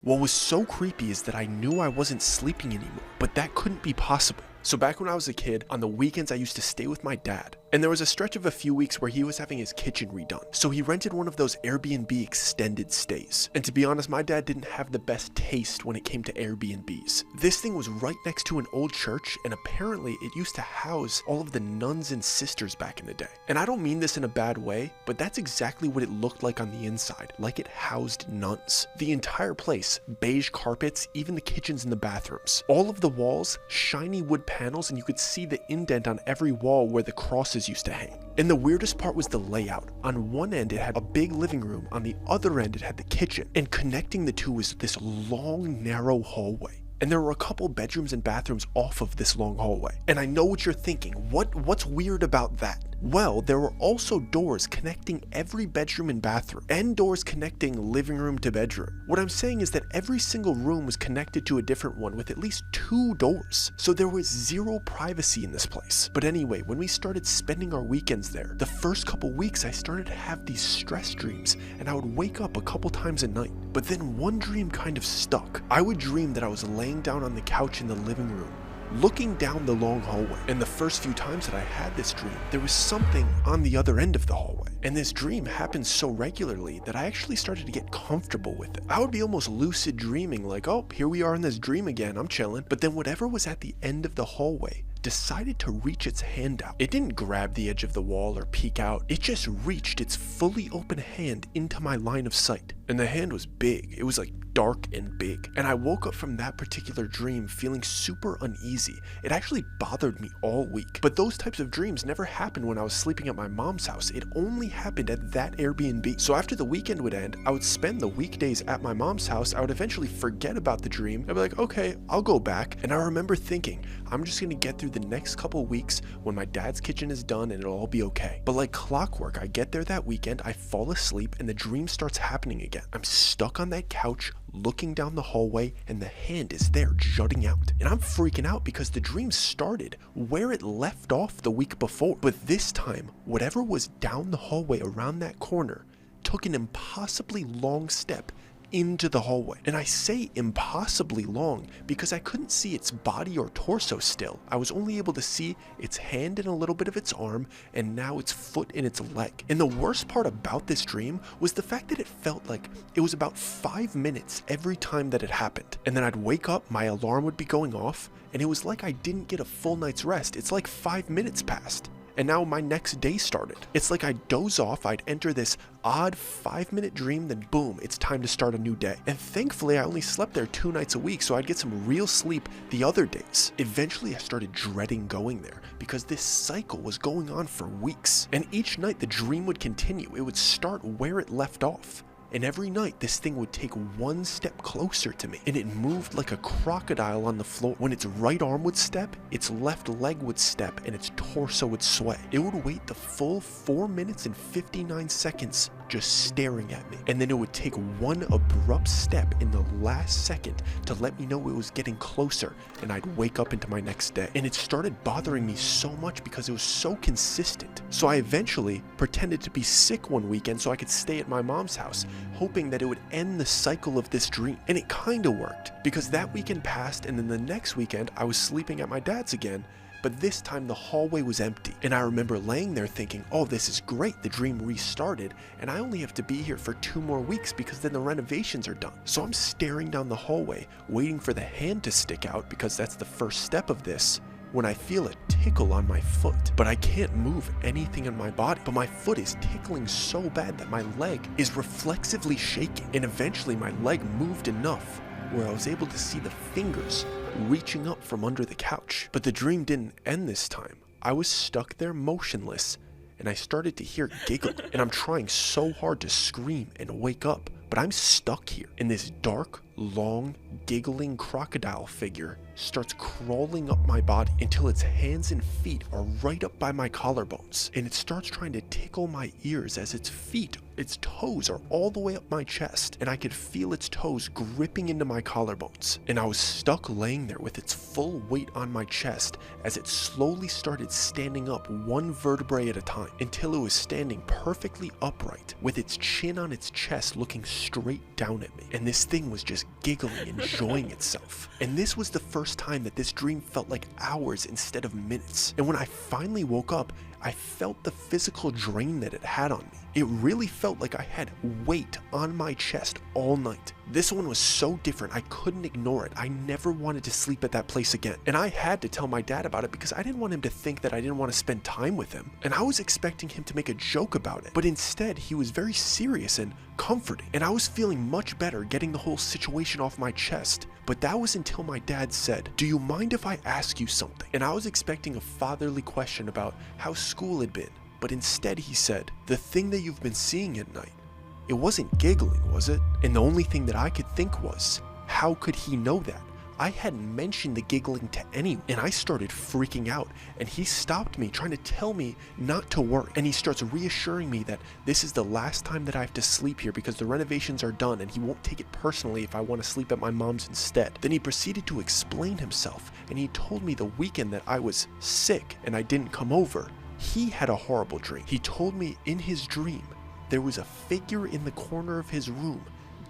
What was so creepy is that I knew I wasn't sleeping anymore, but that couldn't be possible. So back when I was a kid, on the weekends I used to stay with my dad, and there was a stretch of a few weeks where he was having his kitchen redone. So he rented one of those Airbnb extended stays. And to be honest, my dad didn't have the best taste when it came to Airbnbs. This thing was right next to an old church, and apparently it used to house all of the nuns and sisters back in the day. And I don't mean this in a bad way, but that's exactly what it looked like on the inside, like it housed nuns. The entire place, beige carpets, even the kitchens and the bathrooms. All of the walls, shiny wood panels, and you could see the indent on every wall where the crosses used to hang. And the weirdest part was the layout. On one end it had a big living room, on the other end it had the kitchen, and connecting the two was this long, narrow hallway. And there were a couple bedrooms and bathrooms off of this long hallway. And I know what you're thinking, what's weird about that? Well, there were also doors connecting every bedroom and bathroom, and doors connecting living room to bedroom. What I'm saying is that every single room was connected to a different one with at least 2 doors. So there was zero privacy in this place. But anyway, when we started spending our weekends there, the first couple weeks I started to have these stress dreams, and I would wake up a couple times a night. But then one dream kind of stuck. I would dream that I was laying down on the couch in the living room, looking down the long hallway, and the first few times that I had this dream, there was something on the other end of the hallway. And this dream happened so regularly that I actually started to get comfortable with it. I would be almost lucid dreaming, like, oh, here we are in this dream again, I'm chilling. But then whatever was at the end of the hallway decided to reach its hand out. It didn't grab the edge of the wall or peek out. It just reached its fully open hand into my line of sight. And the hand was big. It was like dark and big. And I woke up from that particular dream feeling super uneasy. It actually bothered me all week. But those types of dreams never happened when I was sleeping at my mom's house. It only happened at that Airbnb. So after the weekend would end, I would spend the weekdays at my mom's house. I would eventually forget about the dream. I'd be like, okay, I'll go back. And I remember thinking, I'm just gonna get through the next couple weeks when my dad's kitchen is done and it'll all be okay. But like clockwork, I get there that weekend, I fall asleep, and the dream starts happening again. I'm stuck on that couch, looking down the hallway, and the hand is there jutting out. And I'm freaking out because the dream started where it left off the week before. But this time, whatever was down the hallway around that corner took an impossibly long step into the hallway. And I say impossibly long because I couldn't see its body or torso still. I was only able to see its hand and a little bit of its arm, and now its foot and its leg. And the worst part about this dream was the fact that it felt like it was about 5 minutes every time that it happened. And then I'd wake up, my alarm would be going off, and it was like I didn't get a full night's rest. It's like 5 minutes passed, and now my next day started. It's like I'd doze off, I'd enter this odd 5-minute dream, then boom, it's time to start a new day. And thankfully I only slept there 2 nights a week, so I'd get some real sleep the other days. Eventually I started dreading going there because this cycle was going on for weeks. And each night the dream would continue. It would start where it left off. And every night, this thing would take one step closer to me, and it moved like a crocodile on the floor. When its right arm would step, its left leg would step, and its torso would sway. It would wait the full 4 minutes and 59 seconds just staring at me. And then it would take one abrupt step in the last second to let me know it was getting closer, and I'd wake up into my next day. And it started bothering me so much because it was so consistent. So I eventually pretended to be sick one weekend so I could stay at my mom's house, hoping that it would end the cycle of this dream. And it kinda worked, because that weekend passed, and then the next weekend I was sleeping at my dad's again, but this time the hallway was empty. And I remember laying there thinking, oh, this is great, the dream restarted, and I only have to be here for 2 more weeks because then the renovations are done. So I'm staring down the hallway, waiting for the hand to stick out because that's the first step of this, when I feel a tickle on my foot. But I can't move anything on my body, but my foot is tickling so bad that my leg is reflexively shaking. And eventually my leg moved enough where I was able to see the fingers reaching up from under the couch. But the dream didn't end this time. I was stuck there motionless, and I started to hear giggling, and I'm trying so hard to scream and wake up, but I'm stuck here. And this dark, long, giggling crocodile figure starts crawling up my body until its hands and feet are right up by my collarbones, and it starts trying to tickle my ears as its feet Its toes are all the way up my chest, and I could feel its toes gripping into my collarbones. And I was stuck laying there with its full weight on my chest as it slowly started standing up one vertebrae at a time until it was standing perfectly upright with its chin on its chest looking straight down at me. And this thing was just giggling, enjoying itself. And this was the first time that this dream felt like hours instead of minutes. And when I finally woke up, I felt the physical drain that it had on me. It really felt like I had weight on my chest all night. This one was so different, I couldn't ignore it. I never wanted to sleep at that place again. And I had to tell my dad about it because I didn't want him to think that I didn't want to spend time with him. And I was expecting him to make a joke about it. But instead, he was very serious and comforting. And I was feeling much better getting the whole situation off my chest. But that was until my dad said, "Do you mind if I ask you something?" And I was expecting a fatherly question about how school had been. But instead he said, "The thing that you've been seeing at night, it wasn't giggling, was it?" And the only thing that I could think was, how could he know that? I hadn't mentioned the giggling to anyone, and I started freaking out, and he stopped me, trying to tell me not to worry. And he starts reassuring me that this is the last time that I have to sleep here because the renovations are done and he won't take it personally if I want to sleep at my mom's instead. Then he proceeded to explain himself, and he told me the weekend that I was sick and I didn't come over, he had a horrible dream. He told me in his dream there was a figure in the corner of his room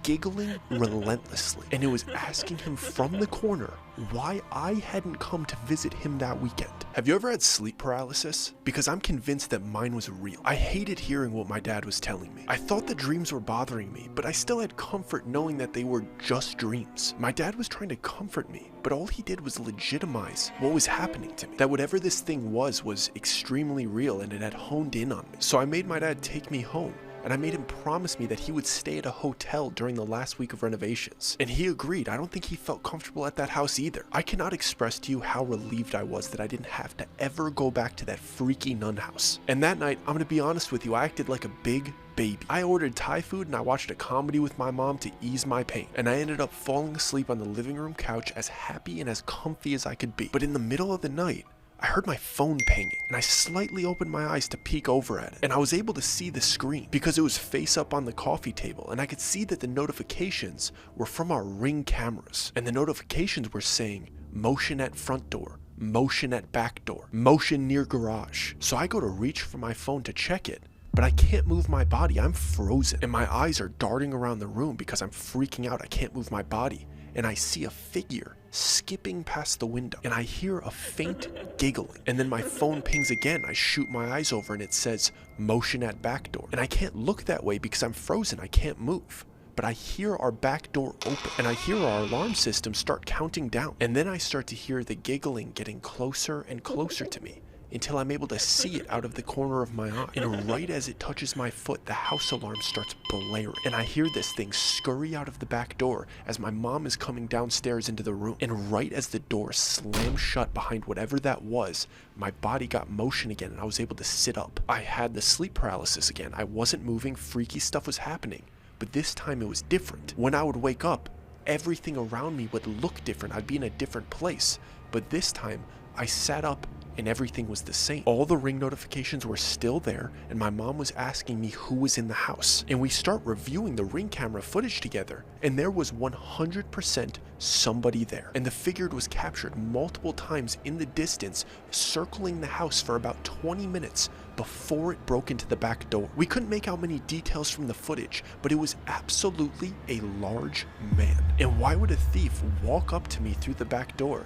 giggling relentlessly, and it was asking him from the corner why I hadn't come to visit him that weekend. Have you ever had sleep paralysis? Because I'm convinced that mine was real. I hated hearing what my dad was telling me. I thought the dreams were bothering me, but I still had comfort knowing that they were just dreams. My dad was trying to comfort me, but all he did was legitimize what was happening to me. That whatever this thing was extremely real and it had honed in on me. So I made my dad take me home. And I made him promise me that he would stay at a hotel during the last week of renovations. And he agreed. I don't think he felt comfortable at that house either. I cannot express to you how relieved I was that I didn't have to ever go back to that freaky nun house. And that night, I'm gonna be honest with you, I acted like a big baby. I ordered Thai food and I watched a comedy with my mom to ease my pain. And I ended up falling asleep on the living room couch as happy and as comfy as I could be. But in the middle of the night, I heard my phone pinging, and I slightly opened my eyes to peek over at it, and I was able to see the screen because it was face up on the coffee table, and I could see that the notifications were from our Ring cameras, and the notifications were saying, "Motion at front door, motion at back door, motion near garage." So I go to reach for my phone to check it, but I can't move my body. I'm frozen, and my eyes are darting around the room because I'm freaking out. I can't move my body, and I see a figure skipping past the window, and I hear a faint giggling, and then my phone pings again. I shoot my eyes over and it says motion at back door, and I can't look that way because I'm frozen. I can't move, but I hear our back door open, and I hear our alarm system start counting down, and then I start to hear the giggling getting closer and closer to me until I'm able to see it out of the corner of my eye. And right as it touches my foot, the house alarm starts blaring, and I hear this thing scurry out of the back door as my mom is coming downstairs into the room. And right as the door slams shut behind whatever that was, my body got motion again and I was able to sit up. I had the sleep paralysis again. I wasn't moving, freaky stuff was happening, but this time it was different. When I would wake up, everything around me would look different. I'd be in a different place, but this time I sat up and everything was the same. All the Ring notifications were still there, and my mom was asking me who was in the house. And we start reviewing the Ring camera footage together, and there was 100% somebody there. And the figure was captured multiple times in the distance, circling the house for about 20 minutes before it broke into the back door. We couldn't make out many details from the footage, but it was absolutely a large man. And why would a thief walk up to me through the back door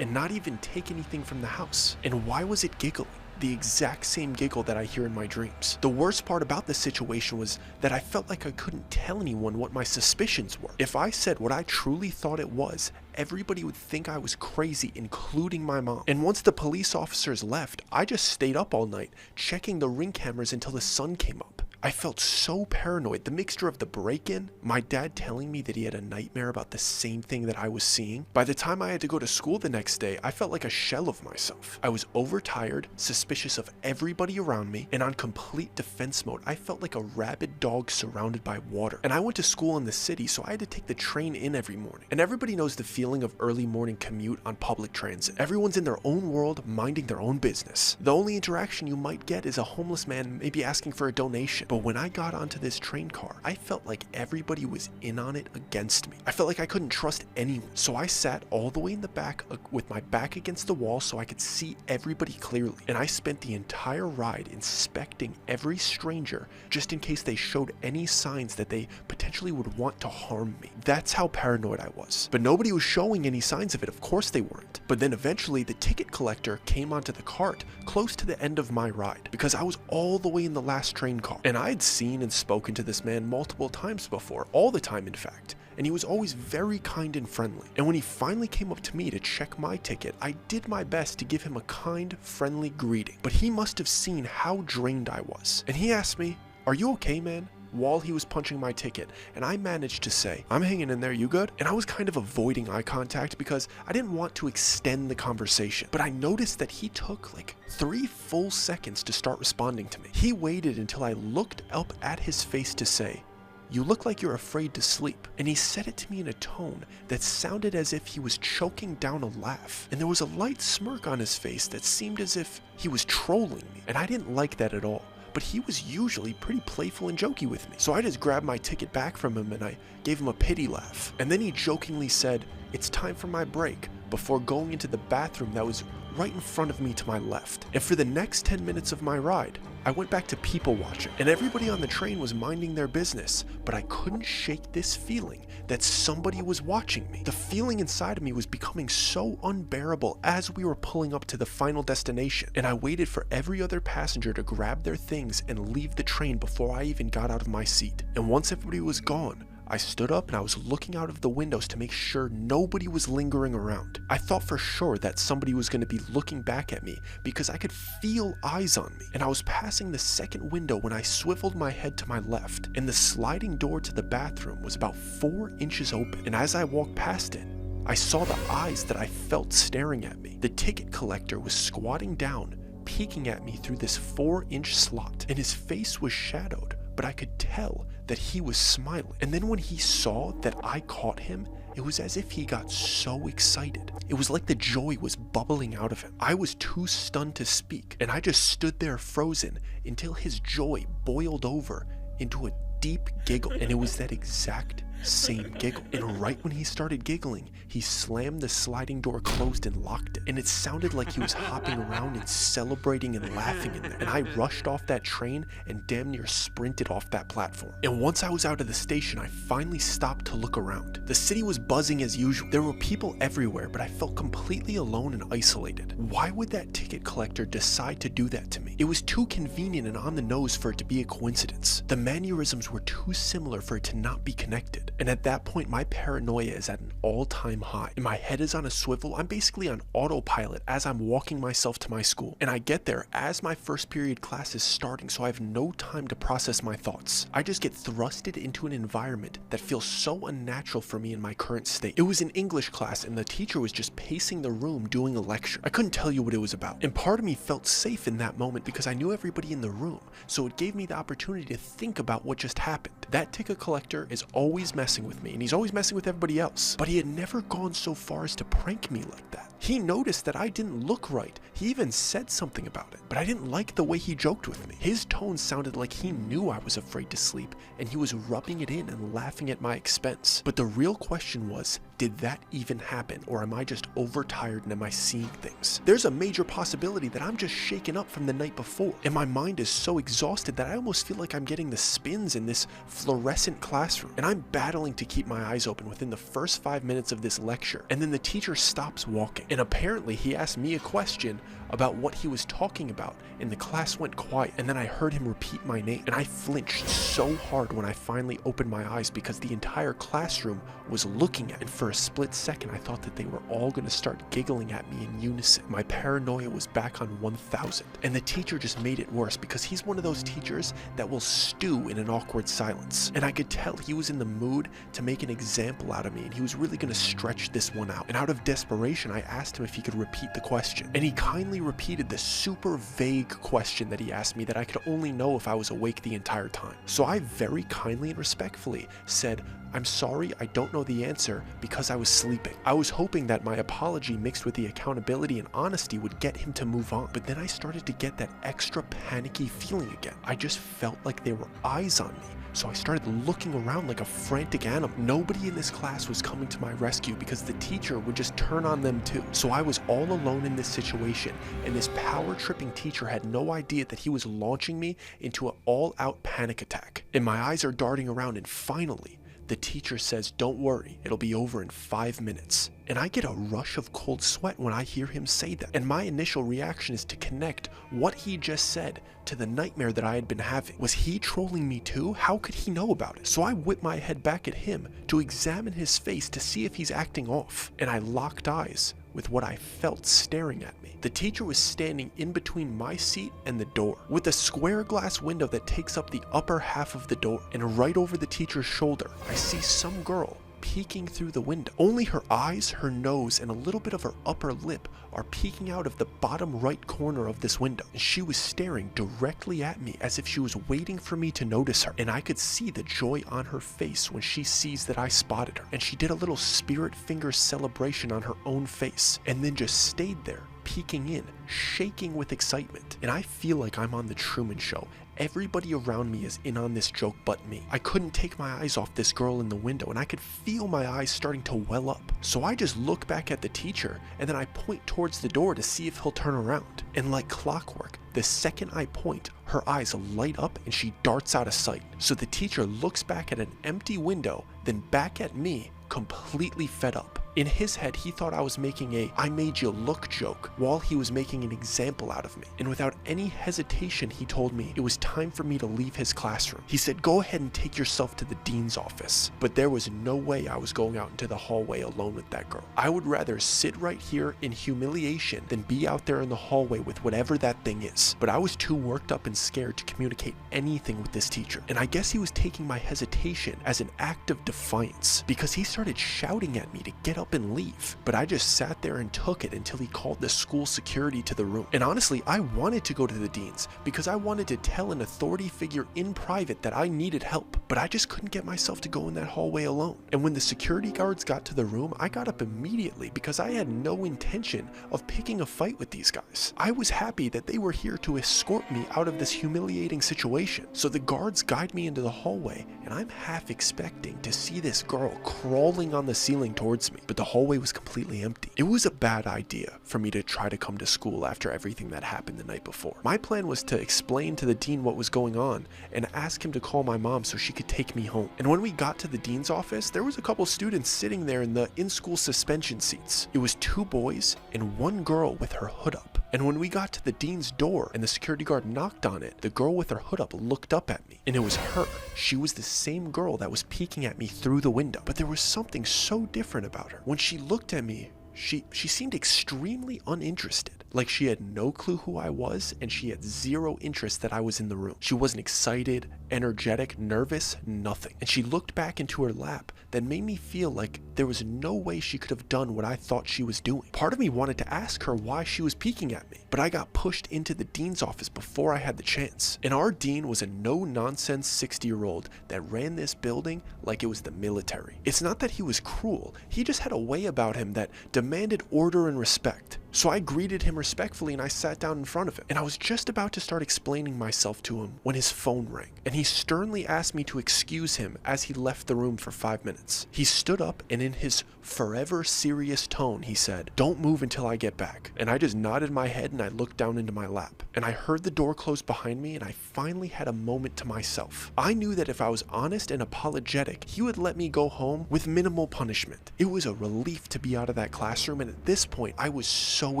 and not even take anything from the house? And why was it giggling? The exact same giggle that I hear in my dreams. The worst part about the situation was that I felt like I couldn't tell anyone what my suspicions were. If I said what I truly thought it was, everybody would think I was crazy, including my mom. And once the police officers left, I just stayed up all night, checking the Ring cameras until the sun came up. I felt so paranoid. The mixture of the break-in, my dad telling me that he had a nightmare about the same thing that I was seeing. By the time I had to go to school the next day, I felt like a shell of myself. I was overtired, suspicious of everybody around me, and on complete defense mode. I felt like a rabid dog surrounded by water. And I went to school in the city, so I had to take the train in every morning. And everybody knows the feeling of early morning commute on public transit. Everyone's in their own world, minding their own business. The only interaction you might get is a homeless man maybe asking for a donation. But when I got onto this train car, I felt like everybody was in on it against me. I felt like I couldn't trust anyone. So I sat all the way in the back with my back against the wall so I could see everybody clearly. And I spent the entire ride inspecting every stranger just in case they showed any signs that they potentially would want to harm me. That's how paranoid I was. But nobody was showing any signs of it. Of course they weren't. But then eventually the ticket collector came onto the cart close to the end of my ride because I was all the way in the last train car. And I had seen and spoken to this man multiple times before, all the time in fact. And he was always very kind and friendly. And when he finally came up to me to check my ticket, I did my best to give him a kind, friendly greeting. But he must have seen how drained I was. And he asked me, "Are you okay, man?" while he was punching my ticket, and I managed to say, "I'm hanging in there, you good?" And I was kind of avoiding eye contact because I didn't want to extend the conversation, but I noticed that he took like 3 full seconds to start responding to me. He waited until I looked up at his face to say, "You look like you're afraid to sleep." And he said it to me in a tone that sounded as if he was choking down a laugh. And there was a light smirk on his face that seemed as if he was trolling me. And I didn't like that at all. But he was usually pretty playful and jokey with me. So I just grabbed my ticket back from him and I gave him a pity laugh. And then he jokingly said, "It's time for my break," before going into the bathroom that was right in front of me to my left. And for the next 10 minutes of my ride, I went back to people watching, and everybody on the train was minding their business, but I couldn't shake this feeling that somebody was watching me. The feeling inside of me was becoming so unbearable as we were pulling up to the final destination, and I waited for every other passenger to grab their things and leave the train before I even got out of my seat. And once everybody was gone, I stood up and I was looking out of the windows to make sure nobody was lingering around. I thought for sure that somebody was going to be looking back at me because I could feel eyes on me. And I was passing the second window when I swiveled my head to my left, and the sliding door to the bathroom was about 4 inches open. And as I walked past it, I saw the eyes that I felt staring at me. The ticket collector was squatting down, peeking at me through this 4-inch slot, and his face was shadowed, but I could tell that he was smiling. And then when he saw that I caught him, it was as if he got so excited. It was like the joy was bubbling out of him. I was too stunned to speak, and I just stood there frozen until his joy boiled over into a deep giggle, and it was that exact same giggle. And right when he started giggling, he slammed the sliding door closed and locked it. And it sounded like he was hopping around and celebrating and laughing in there. And I rushed off that train and damn near sprinted off that platform. And once I was out of the station, I finally stopped to look around. The city was buzzing as usual. There were people everywhere, but I felt completely alone and isolated. Why would that ticket collector decide to do that to me? It was too convenient and on the nose for it to be a coincidence. The mannerisms were too similar for it to not be connected. And at that point, my paranoia is at an all-time high. And my head is on a swivel. I'm basically on autopilot as I'm walking myself to my school. And I get there as my first period class is starting, so I have no time to process my thoughts. I just get thrusted into an environment that feels so unnatural for me in my current state. It was an English class, and the teacher was just pacing the room doing a lecture. I couldn't tell you what it was about. And part of me felt safe in that moment because I knew everybody in the room, so it gave me the opportunity to think about what just happened. That ticket collector is always messing with me, and he's always messing with everybody else, but he had never gone so far as to prank me like that. He noticed that I didn't look right. He even said something about it, but I didn't like the way he joked with me. His tone sounded like he knew I was afraid to sleep, and he was rubbing it in and laughing at my expense. But the real question was, did that even happen, or am I just overtired and am I seeing things? There's a major possibility that I'm just shaken up from the night before, and my mind is so exhausted that I almost feel like I'm getting the spins in this fluorescent classroom, and I'm battling to keep my eyes open within the first 5 minutes of this lecture, and then the teacher stops walking, and apparently he asked me a question about what he was talking about, and the class went quiet, and then I heard him repeat my name, and I flinched so hard when I finally opened my eyes because the entire classroom was looking at me, and for a split second I thought that they were all going to start giggling at me in unison. My paranoia was back on 1000, and the teacher just made it worse because he's one of those teachers that will stew in an awkward silence, and I could tell he was in the mood to make an example out of me, and he was really going to stretch this one out. And out of desperation, I asked him if he could repeat the question, and he kindly repeated the super vague question that he asked me that I could only know if I was awake the entire time. So I very kindly and respectfully said, "I'm sorry, I don't know the answer because I was sleeping." I was hoping that my apology mixed with the accountability and honesty would get him to move on, but then I started to get that extra panicky feeling again. I just felt like there were eyes on me. So I started looking around like a frantic animal. Nobody in this class was coming to my rescue because the teacher would just turn on them too. So I was all alone in this situation, and this power-tripping teacher had no idea that he was launching me into an all-out panic attack. And my eyes are darting around, and finally, the teacher says, "Don't worry, it'll be over in 5 minutes." And I get a rush of cold sweat when I hear him say that. And my initial reaction is to connect what he just said to the nightmare that I had been having. Was he trolling me too? How could he know about it? So I whip my head back at him to examine his face to see if he's acting off. And I locked eyes with what I felt staring at me. The teacher was standing in between my seat and the door, with a square glass window that takes up the upper half of the door. And right over the teacher's shoulder, I see some girl peeking through the window. Only her eyes, her nose, and a little bit of her upper lip are peeking out of the bottom right corner of this window. And she was staring directly at me as if she was waiting for me to notice her. And I could see the joy on her face when she sees that I spotted her. And she did a little spirit finger celebration on her own face, and then just stayed there, peeking in, shaking with excitement. And I feel like I'm on the Truman Show. Everybody around me is in on this joke but me. I couldn't take my eyes off this girl in the window, and I could feel my eyes starting to well up. So I just look back at the teacher, and then I point towards the door to see if he'll turn around. And like clockwork, the second I point, her eyes light up and she darts out of sight. So the teacher looks back at an empty window, then back at me, completely fed up. In his head, he thought I was making a "I made you look" joke, while he was making an example out of me. And without any hesitation, he told me it was time for me to leave his classroom. He said, "Go ahead and take yourself to the dean's office." But there was no way I was going out into the hallway alone with that girl. I would rather sit right here in humiliation than be out there in the hallway with whatever that thing is. But I was too worked up and scared to communicate anything with this teacher. And I guess he was taking my hesitation as an act of defiance, because he started shouting at me to get up and leave. But I just sat there and took it until he called the school security to the room. And honestly, I wanted to go to the dean's because I wanted to tell an authority figure in private that I needed help. But I just couldn't get myself to go in that hallway alone. And when the security guards got to the room, I got up immediately because I had no intention of picking a fight with these guys. I was happy that they were here to escort me out of this humiliating situation. So the guards guide me into the hallway, and I'm half expecting to see this girl crawling on the ceiling towards me. But the hallway was completely empty. It was a bad idea for me to try to come to school after everything that happened the night before. My plan was to explain to the dean what was going on and ask him to call my mom so she could take me home. And when we got to the dean's office, there was a couple students sitting there in the in-school suspension seats. It was 2 boys and 1 girl with her hood up. And when we got to the dean's door and the security guard knocked on it, the girl with her hood up looked up at me, and it was her. She was the same girl that was peeking at me through the window, but there was something so different about her. When she looked at me, she seemed extremely uninterested, like she had no clue who I was, and she had zero interest that I was in the room. She wasn't excited, energetic, nervous, nothing. And she looked back into her lap that made me feel like there was no way she could have done what I thought she was doing. Part of me wanted to ask her why she was peeking at me, but I got pushed into the dean's office before I had the chance. And our dean was a no-nonsense 60-year-old that ran this building like it was the military. It's not that he was cruel, he just had a way about him that demanded order and respect. So I greeted him respectfully and I sat down in front of him. And I was just about to start explaining myself to him when his phone rang. And he sternly asked me to excuse him as he left the room for 5 minutes. He stood up and in his forever serious tone, he said, "Don't move until I get back." And I just nodded my head and I looked down into my lap. And I heard the door close behind me and I finally had a moment to myself. I knew that if I was honest and apologetic, he would let me go home with minimal punishment. It was a relief to be out of that classroom, and at this point, I was so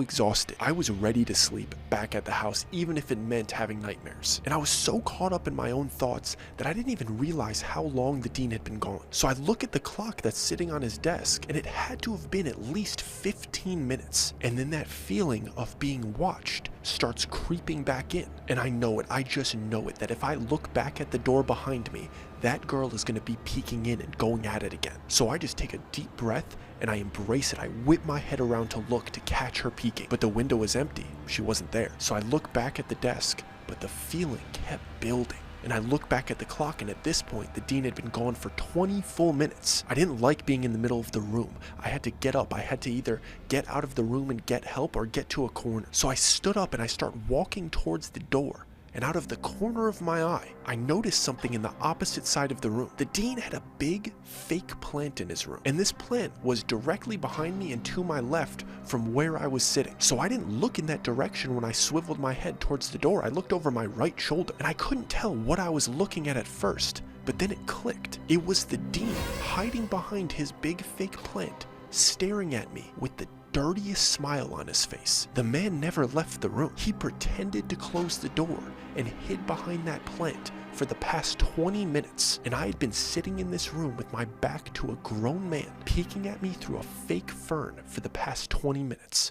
exhausted. I was ready to sleep back at the house, even if it meant having nightmares. And I was so caught up in my own thoughts that I didn't even realize how long the dean had been gone. So I look at the clock that's sitting on his desk, and it had to have been at least 15 minutes. And then that feeling of being watched starts creeping back in. And I know it, I just know it, that if I look back at the door behind me, that girl is going to be peeking in and going at it again. So I just take a deep breath and I embrace it. I whip my head around to look to catch her peeking, but the window was empty. She wasn't there. So I look back at the desk, but the feeling kept building. And I look back at the clock, and at this point, the dean had been gone for 20 full minutes. I didn't like being in the middle of the room. I had to get up. I had to either get out of the room and get help or get to a corner. So I stood up and I start walking towards the door. And out of the corner of my eye, I noticed something in the opposite side of the room. The dean had a big fake plant in his room, and this plant was directly behind me and to my left from where I was sitting. So I didn't look in that direction when I swiveled my head towards the door. I looked over my right shoulder, and I couldn't tell what I was looking at first, but then it clicked. It was the dean hiding behind his big fake plant, staring at me with the dirtiest smile on his face. The man never left the room. He pretended to close the door and hid behind that plant for the past 20 minutes. And I had been sitting in this room with my back to a grown man peeking at me through a fake fern for the past 20 minutes.